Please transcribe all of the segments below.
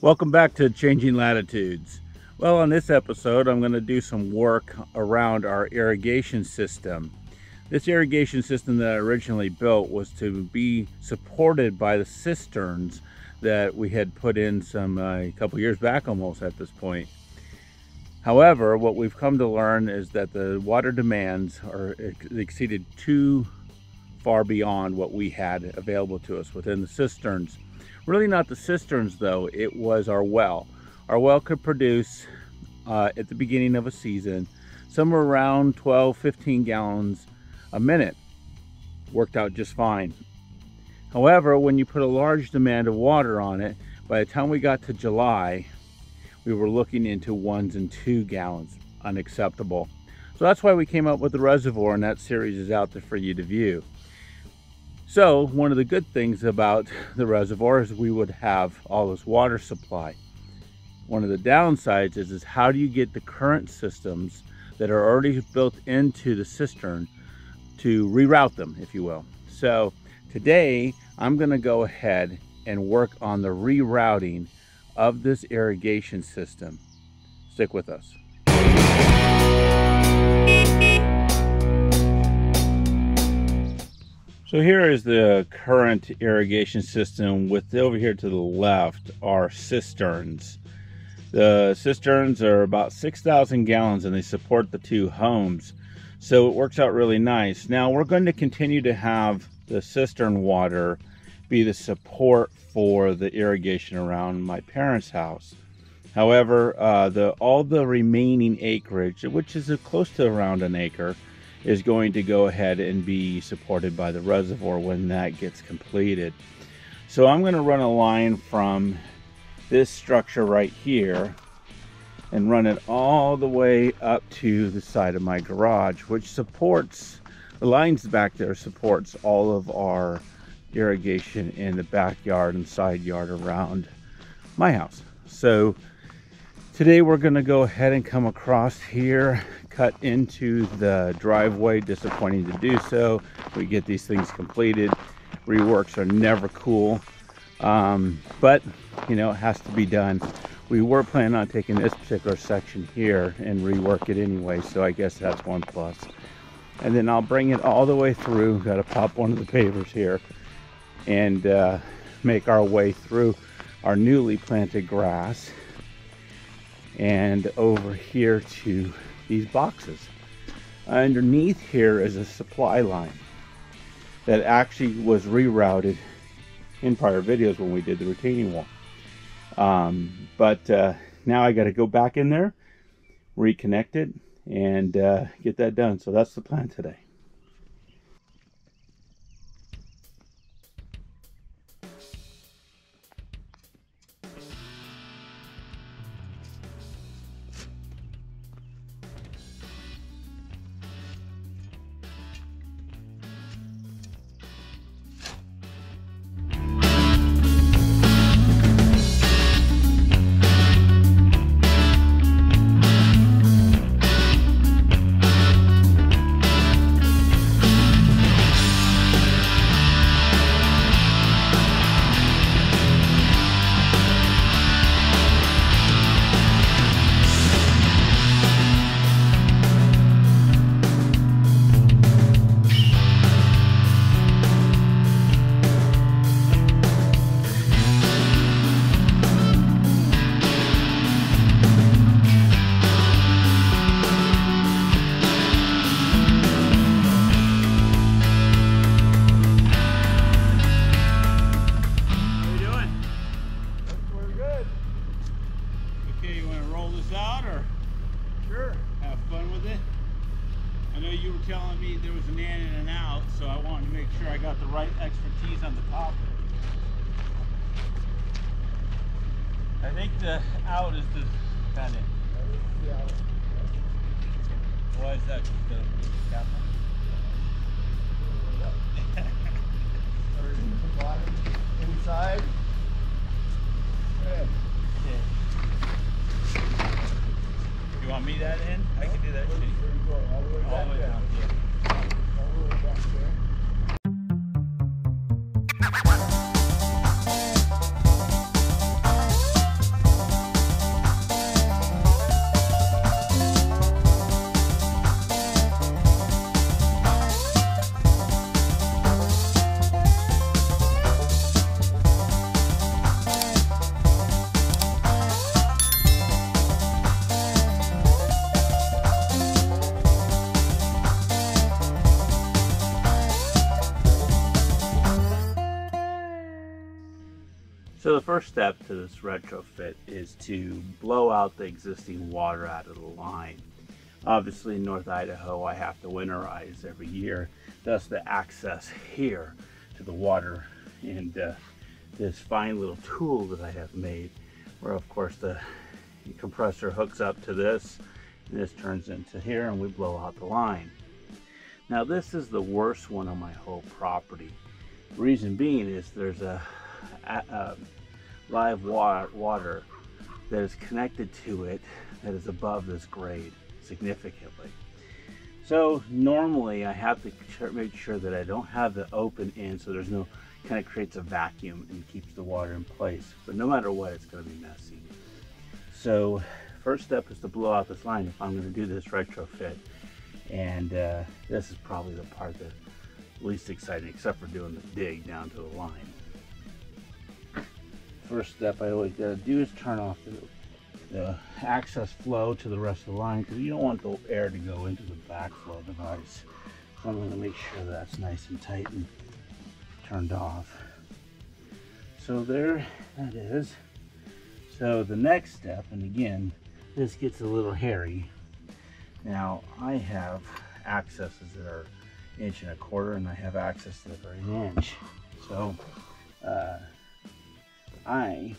Welcome back to Changing Latitudes. Well, on this episode, I'm going to do some work around our irrigation system. This irrigation system that I originally built was to be supported by the cisterns that we had put in a couple years back almost at this point. However, what we've come to learn is that the water demands are exceeded too far beyond what we had available to us within the cisterns. Really not the cisterns though, it was our well. Our well could produce at the beginning of a season somewhere around 12-15 gallons a minute. Worked out just fine. However, when you put a large demand of water on it, by the time we got to July, we were looking into 1 and 2 gallons. Unacceptable. So that's why we came up with the reservoir, and that series is out there for you to view. So one of the good things about the reservoir is we would have all this water supply. One of the downsides is how do you get the current systems that are already built into the cistern to reroute them, if you will. So today I'm going to go ahead and work on the rerouting of this irrigation system. Stick with us. So here is the current irrigation system with over here to the left are cisterns. The cisterns are about 6,000 gallons and they support the 2 homes. So it works out really nice. Now we're going to continue to have the cistern water be the support for the irrigation around my parents' house. However, all the remaining acreage, which is close to around an acre, is going to go ahead and be supported by the reservoir when that gets completed. So I'm going to run a line from this structure right here and run it all the way up to the side of my garage, which supports, the lines back there supports all of our irrigation in the backyard and side yard around my house. So today we're going to go ahead and come across here, cut into the driveway. Disappointing to do so. We get these things completed. Reworks are never cool, but you know, it has to be done. We were planning on taking this particular section here and rework it anyway, so I guess that's one plus. And then I'll bring it all the way through. Got to pop one of the pavers here and make our way through our newly planted grass and over here to these boxes. Underneath here is a supply line that actually was rerouted in prior videos when we did the retaining wall. But now I got to go back in there, reconnect it, and get that done. So that's the plan today. Telling me there was an in and an out, so I wanted to make sure I got the right expertise on the top. I think the out is the kind of. Why is that? Just the cap on? Inside. Good. You want me that in? I can do that too. All the way down. Yeah. All the way back there. first step to this retrofit is to blow out the existing water out of the line. Obviously in North Idaho I have to winterize every year, thus the access here to the water, and this fine little tool that I have made, where of course the compressor hooks up to this, and this turns into here, and we blow out the line. Now this is the worst one on my whole property. Reason being is there's a live water that is connected to it that is above this grade significantly. So normally I have to make sure that I don't have it open in, so there's no, kind of creates a vacuum and keeps the water in place. But no matter what, it's going to be messy. So first step is to blow out this line if I'm going to do this retrofit. And this is probably the part that's least exciting, except for doing the dig down to the line. First step I always got to do is turn off the access flow to the rest of the line, because you don't want the air to go into the backflow device. So I'm going to make sure that's nice and tight and turned off. So there that is. So the next step, and again this gets a little hairy. Now I have accesses that are 1.25 inches, and I have access that are 1 inch. So I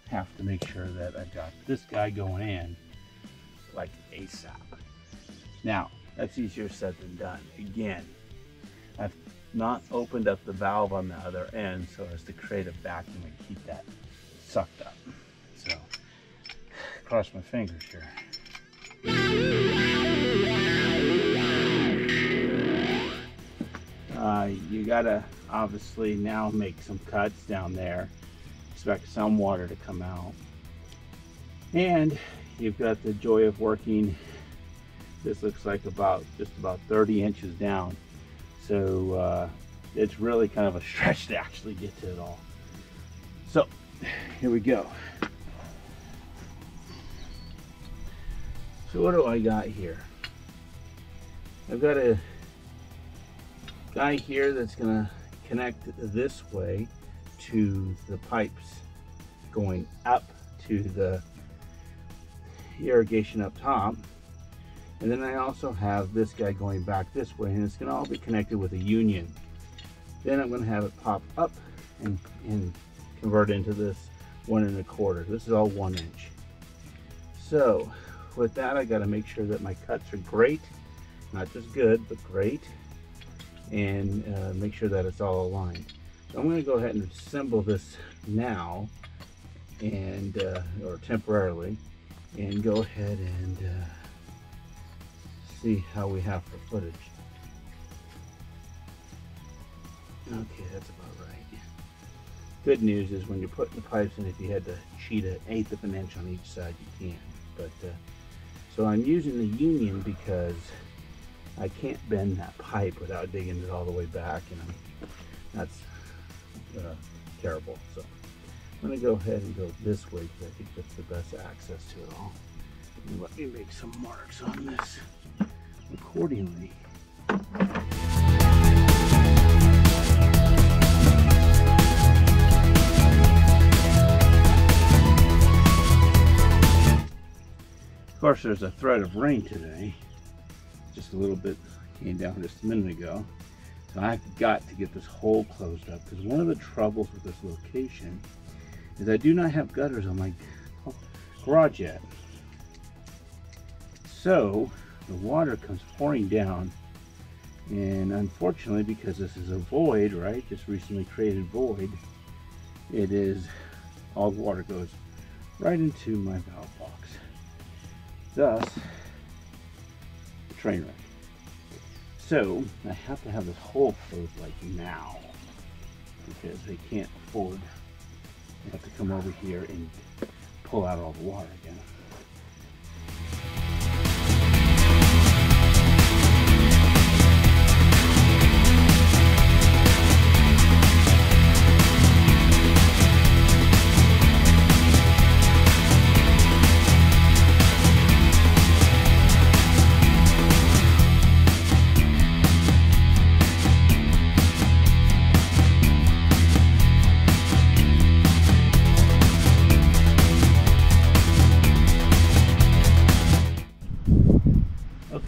have to make sure that I've got this guy going in like ASAP. Now that's easier said than done. Again, I've not opened up the valve on the other end so as to create a vacuum and keep that sucked up. So cross my fingers here. You gotta obviously now make some cuts down there. Expect some water to come out. And you've got the joy of working, this looks like just about 30 inches down. So it's really kind of a stretch to actually get to it all. So here we go. So what do I got here? I've got a guy here that's gonna connect this way to the pipes going up to the irrigation up top. And then I also have this guy going back this way, and it's gonna all be connected with a union. Then I'm gonna have it pop up and convert into this 1 1/4. This is all 1 inch. So with that, I gotta make sure that my cuts are great, not just good, but great, and make sure that it's all aligned. So I'm going to go ahead and assemble this now, and or temporarily, and go ahead and see how we have for footage. Okay, that's about right. Good news is when you're putting the pipes in, if you had to cheat 1/8 of an inch on each side, you can. But so I'm using the union because I can't bend that pipe without digging it all the way back, and that's terrible. So I'm going to go ahead and go this way because I think that's the best access to it all. And let me make some marks on this accordingly. Of course, there's a threat of rain today. Just a little bit came down just a minute ago. So I've got to get this hole closed up, because one of the troubles with this location is I do not have gutters on my garage yet. So the water comes pouring down, and unfortunately, because this is a void, right, just recently created void, it is, all the water goes right into my valve box. Thus, the train wreck. So I have to have this hole closed like now, because they can't afford, they have to come over here and pull out all the water again.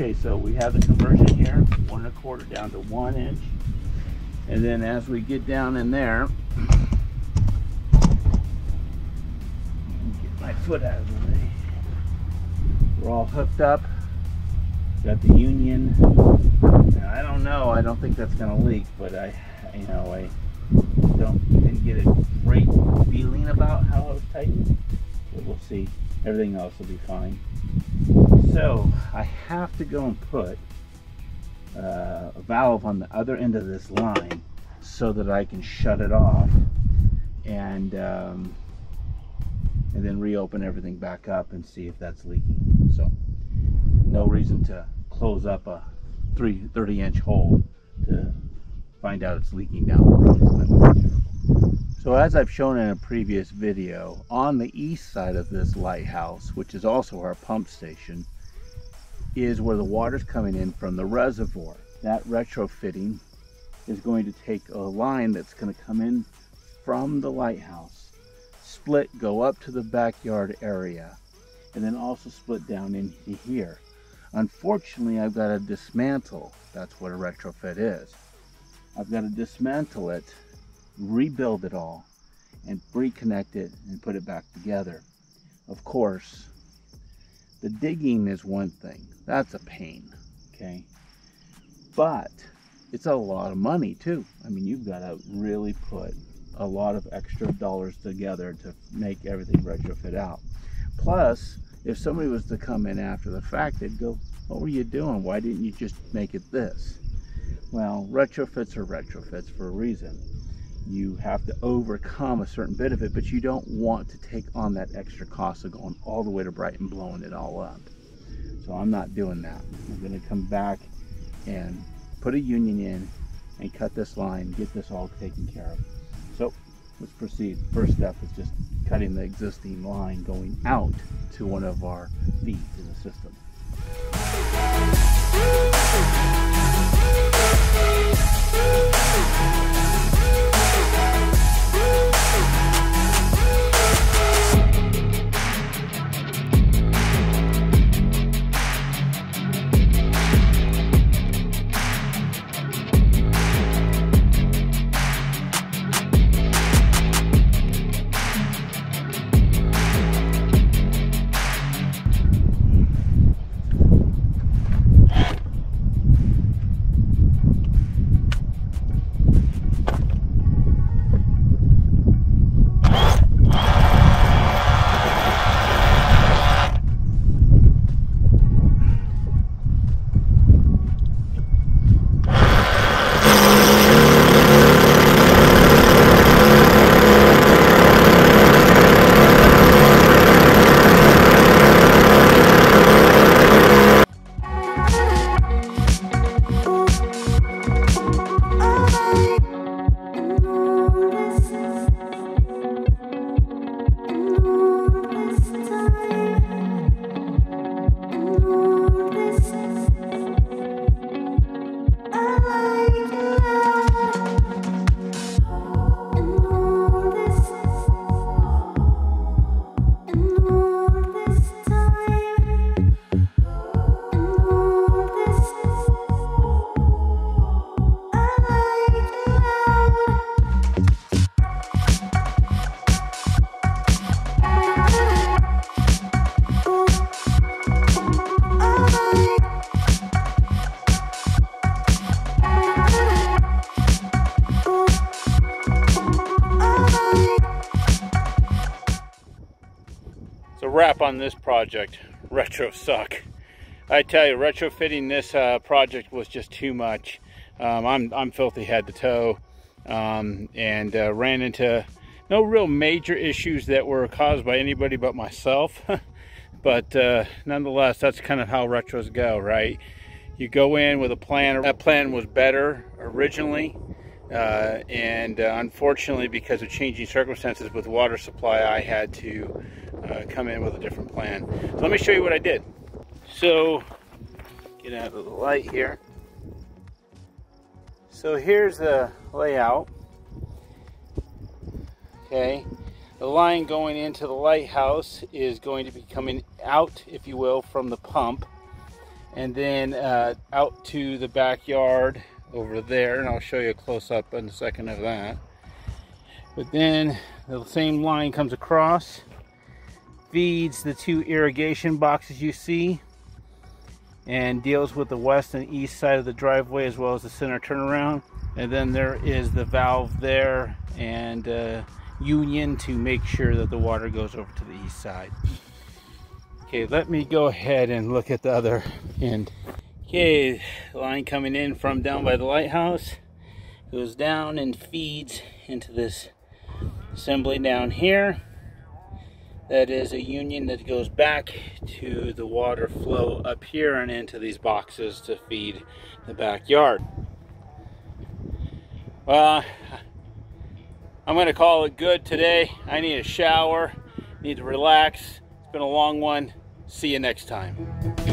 Okay, so we have the conversion here, 1 1/4 down to 1 inch. And then as we get down in there, get my foot out of the way. We're all hooked up. Got the union. Now, I don't know. I don't think that's going to leak, but I didn't get a great feeling about how it was tightened. But we'll see. Everything else will be fine. So I have to go and put a valve on the other end of this line so that I can shut it off and then reopen everything back up and see if that's leaking. So no reason to close up a 30-inch hole to find out it's leaking down the road. So as I've shown in a previous video, on the east side of this lighthouse, which is also our pump station, is where the water's coming in from the reservoir. That retrofitting is going to take a line that's going to come in from the lighthouse, split, go up to the backyard area, and then also split down into here. Unfortunately, I've got to dismantle. That's what a retrofit is. I've got to dismantle it, rebuild it all, and reconnect it and put it back together. Of course, the digging is one thing. That's a pain, okay? But it's a lot of money too. I mean, you've got to really put a lot of extra dollars together to make everything retrofit out. Plus, if somebody was to come in after the fact, they'd go, what were you doing? Why didn't you just make it this? Well, retrofits are retrofits for a reason. You have to overcome a certain bit of it, but you don't want to take on that extra cost of going all the way to Brighton, blowing it all up. So I'm not doing that. I'm going to come back and put a union in and cut this line, get this all taken care of. So let's proceed. First step is just cutting the existing line going out to one of our feeds in the system. Wrap on this project. Retro suck. I tell you, retrofitting this project was just too much. I'm filthy head to toe, and ran into no real major issues that were caused by anybody but myself. But nonetheless, that's kind of how retros go, right? You go in with a plan. That plan was better originally, and unfortunately, because of changing circumstances with water supply, I had to come in with a different plan. So let me show you what I did. So get out of the light here. So here's the layout. Okay, the line going into the lighthouse is going to be coming out, if you will, from the pump, and then out to the backyard over there, and I'll show you a close-up in a second of that. But then the same line comes across, feeds the 2 irrigation boxes you see, and deals with the west and east side of the driveway as well as the center turnaround. And then there is the valve there and union to make sure that the water goes over to the east side. Okay, let me go ahead and look at the other end. Okay, line coming in from down by the lighthouse goes down and feeds into this assembly down here. That is a union that goes back to the water flow up here and into these boxes to feed the backyard. Well, I'm going to call it good today. I need a shower, need to relax. It's been a long one. See you next time.